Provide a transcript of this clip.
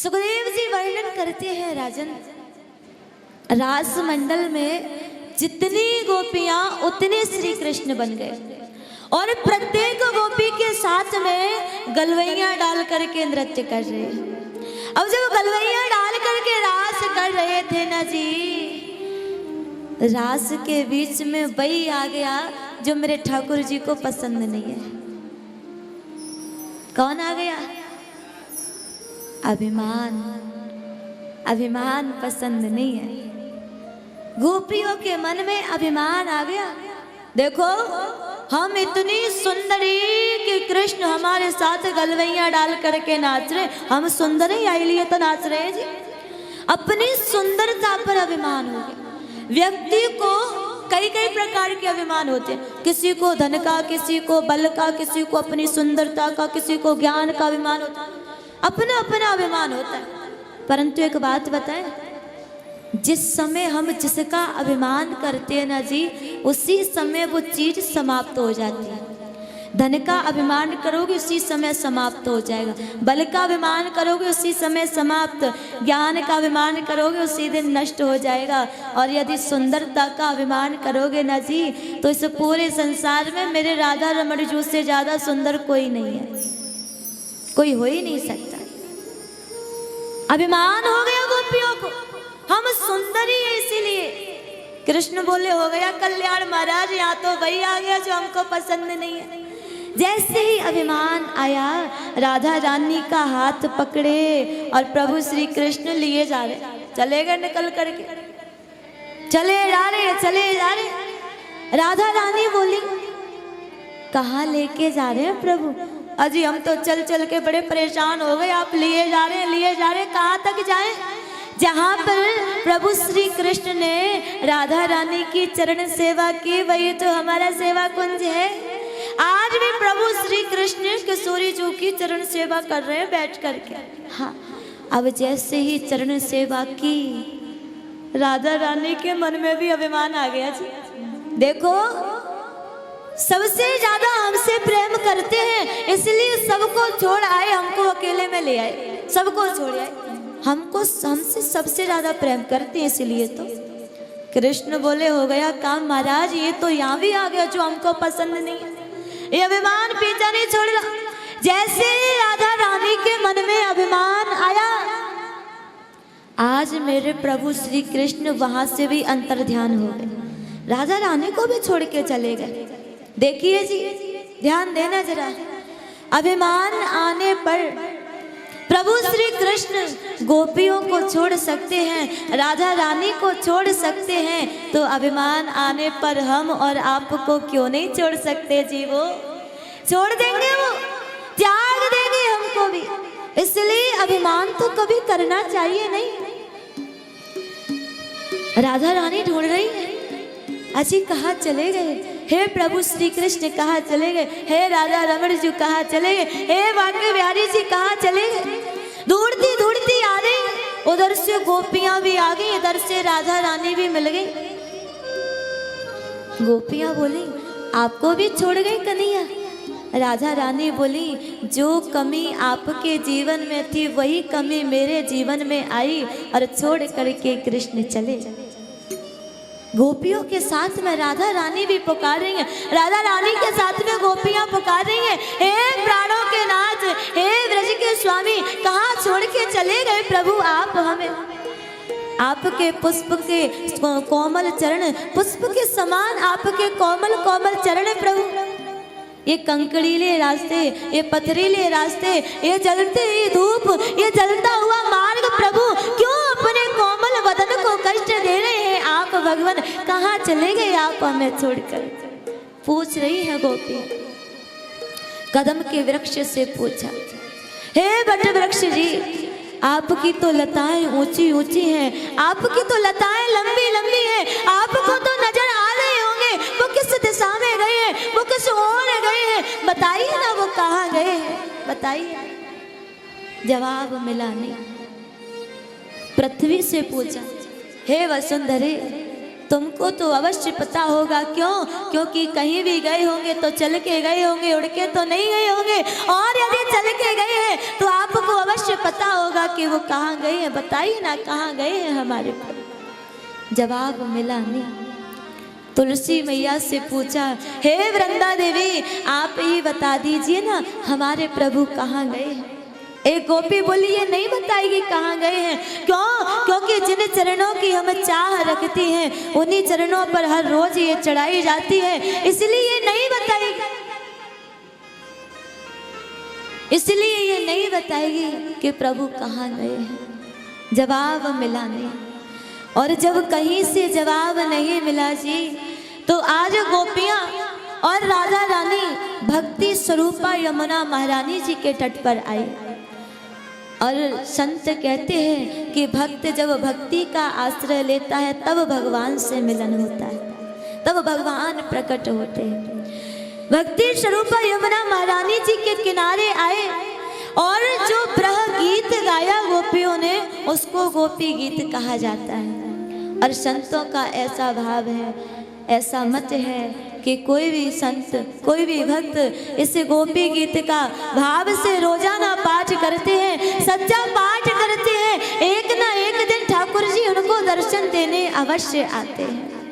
सुखदेव जी वर्णन करते हैं राजन, रास मंडल में जितनी गोपियां उतने श्री कृष्ण बन गए और प्रत्येक गोपी के साथ में गलवैया डाल करके नृत्य कर रहे हैं। अब जब गलवैया डाल करके रास कर रहे थे ना जी, रास के बीच में वही आ गया जो मेरे ठाकुर जी को पसंद नहीं है। कौन आ गया? अभिमान। अभिमान पसंद नहीं है। गोपियों के मन में अभिमान आ गया। देखो हम इतनी सुंदरी कि कृष्ण हमारे साथ गलवैया डाल करके नाच रहे, हम सुंदर ही आई लिए तो नाच रहे जी। अपनी सुंदरता पर अभिमान हो गया। व्यक्ति को कई कई प्रकार के अभिमान होते हैं, किसी को धन का, किसी को बल का, किसी को अपनी सुंदरता का, किसी को ज्ञान का अभिमान होता है, अपना अपना अभिमान होता है। परंतु एक बात बताएं, जिस समय हम जिसका अभिमान करते हैं ना जी, उसी समय वो चीज समाप्त हो जाती है। धन का अभिमान करोगे उसी समय समाप्त हो जाएगा, बल का अभिमान करोगे उसी समय समाप्त, ज्ञान का अभिमान करोगे उसी दिन नष्ट हो जाएगा। और यदि सुंदरता का अभिमान करोगे ना जी, तो इस पूरे संसार में मेरे राधा रमण जी से ज्यादा सुंदर कोई नहीं है, कोई हो ही नहीं सकता। अभिमान हो गया गोपियों को, हम सुंदर ही है इसीलिए। कृष्ण बोले हो गया कल्याण महाराज, यहाँ तो वही आ गया जो हमको पसंद नहीं है। जैसे ही अभिमान आया, राधा रानी का हाथ पकड़े और प्रभु श्री कृष्ण लिए जा रहे, चले गए निकल करके, चले जा रहे। राधा रानी बोली कहाँ लेके जा रहे हैं प्रभु? अजी हम तो चल चल के बड़े परेशान हो गए, आप लिए जा रहे, कहाँ तक जाएं? जहाँ पर प्रभु श्री कृष्ण ने राधा रानी की चरण सेवा की, वही तो हमारा सेवा कुंज है। आज भी प्रभु श्री कृष्ण किशोरी जी की चरण सेवा कर रहे हैं बैठ करके। हाँ, अब जैसे ही चरण सेवा की, राधा रानी के मन में भी अभिमान आ गया जी। देखो सबसे ज्यादा हमसे प्रेम करते हैं, इसलिए सबको छोड़ आए, हमको अकेले में ले आए, सबको छोड़ आए। हमको हमसे सबसे ज्यादा प्रेम करते हैं, इसलिए तो कृष्ण बोले हो गया काम महाराज, ये तो यहाँ भी आ गया जो हमको पसंद नहीं है। ये अभिमान पीछा नहीं छोड़ रहा। जैसे राधा रानी के मन में अभिमान आया, आज मेरे प्रभु श्री कृष्ण वहां से भी अंतर ध्यान हो गए, राधा रानी को भी छोड़ के चले गए। देखिए जी, ध्यान देना जरा। अभिमान आने पर प्रभु श्री कृष्ण गोपियों को छोड़ सकते हैं, राधा रानी को छोड़ सकते हैं, तो अभिमान आने पर हम और आपको क्यों नहीं छोड़ सकते जी? वो छोड़ देंगे, वो त्याग देंगे हमको भी। इसलिए अभिमान तो कभी करना चाहिए नहीं। राधा रानी ढूंढ रही है, अजी कहाँ चले गए? हे प्रभु श्री कृष्ण कहाँ चले गए? हे राधा रमण जी कहाँ चले गए? हे बांके बिहारी जी कहाँ चले गए? ढूंढती ढूंढती आ गई, उधर से गोपियां भी आ गई, इधर से राधा रानी भी मिल गई। गोपियां बोली आपको भी छोड़ गई कन्हैया? राधा रानी बोली जो कमी आपके जीवन में थी वही कमी मेरे जीवन में आई और छोड़ करके कृष्ण चले। गोपियों के साथ में राधा रानी भी पुकार रही है, राधा रानी के साथ में गोपियां पुकार रही हैं, हे प्राणों के नाथ, हे ब्रज के स्वामी, कहाँ छोड़ के चले गए प्रभु आप हमें? आपके पुष्प के कोमल चरण, पुष्प के समान आपके कोमल कोमल चरण प्रभु। ये कंकड़ीले रास्ते, ये पथरीले रास्ते, ये जलते ये धूप, ये जलता हुआ मार्ग प्रभु, क्यों अपने कोमल बदन को कष्ट दे रहे हैं आप भगवान? कहाँ चले गए आप हमें छोड़कर? पूछ रही है गोपी। कदम के वृक्ष से पूछा, हे बट वृक्ष जी, आपकी तो लताएं ऊंची ऊंची हैं, आपकी तो लताएं लंबी लंबी हैं, आपको तो नजर आ रहे होंगे वो किस दिशा में गए हैं, वो किस ओर गए हैं, बताइए ना वो कहाँ गए हैं, बताइए। जवाब मिला नहीं। पृथ्वी से पूछा, हे वसुंधरे, तुमको तो अवश्य पता होगा, क्यों? क्योंकि कहीं भी गए होंगे तो चल के गए होंगे, उड़ के तो नहीं गए होंगे, और यदि चल के गए हैं तो आपको अवश्य पता होगा कि वो कहाँ गए हैं, बताइए ना कहाँ गए हैं हमारे प्रभु। जवाब मिला नहीं। तुलसी मैया से पूछा, हे वृंदा देवी आप ही बता दीजिए ना हमारे प्रभु कहाँ गए हैं। एक गोपी बोली, ये नहीं बताएगी कहाँ गए हैं। क्यों? क्योंकि जिन चरणों की हम चाह रखती हैं उन्हीं चरणों पर हर रोज ये चढ़ाई जाती है, इसलिए ये नहीं बताएगी, इसलिए ये नहीं बताएगी कि प्रभु कहाँ गए हैं। जवाब मिला नहीं। और जब कहीं से जवाब नहीं मिला जी, तो आज गोपियां और राधा रानी भक्ति स्वरूपा यमुना महारानी जी के तट पर आई। और संत कहते हैं कि भक्त जब भक्ति का आश्रय लेता है तब भगवान से मिलन होता है, तब भगवान प्रकट होते हैं। भक्ति स्वरूपा यमुना महारानी जी के किनारे आए और जो ब्रह गीत गाया गोपियों ने, उसको गोपी गीत कहा जाता है। और संतों का ऐसा भाव है, ऐसा मत है कि कोई भी संत, कोई भी भक्त इस गोपी गीत का भाव से रोजाना पाठ करते हैं, सच्चा पाठ करते हैं, एक ना एक दिन ठाकुर जी उनको दर्शन देने अवश्य आते हैं।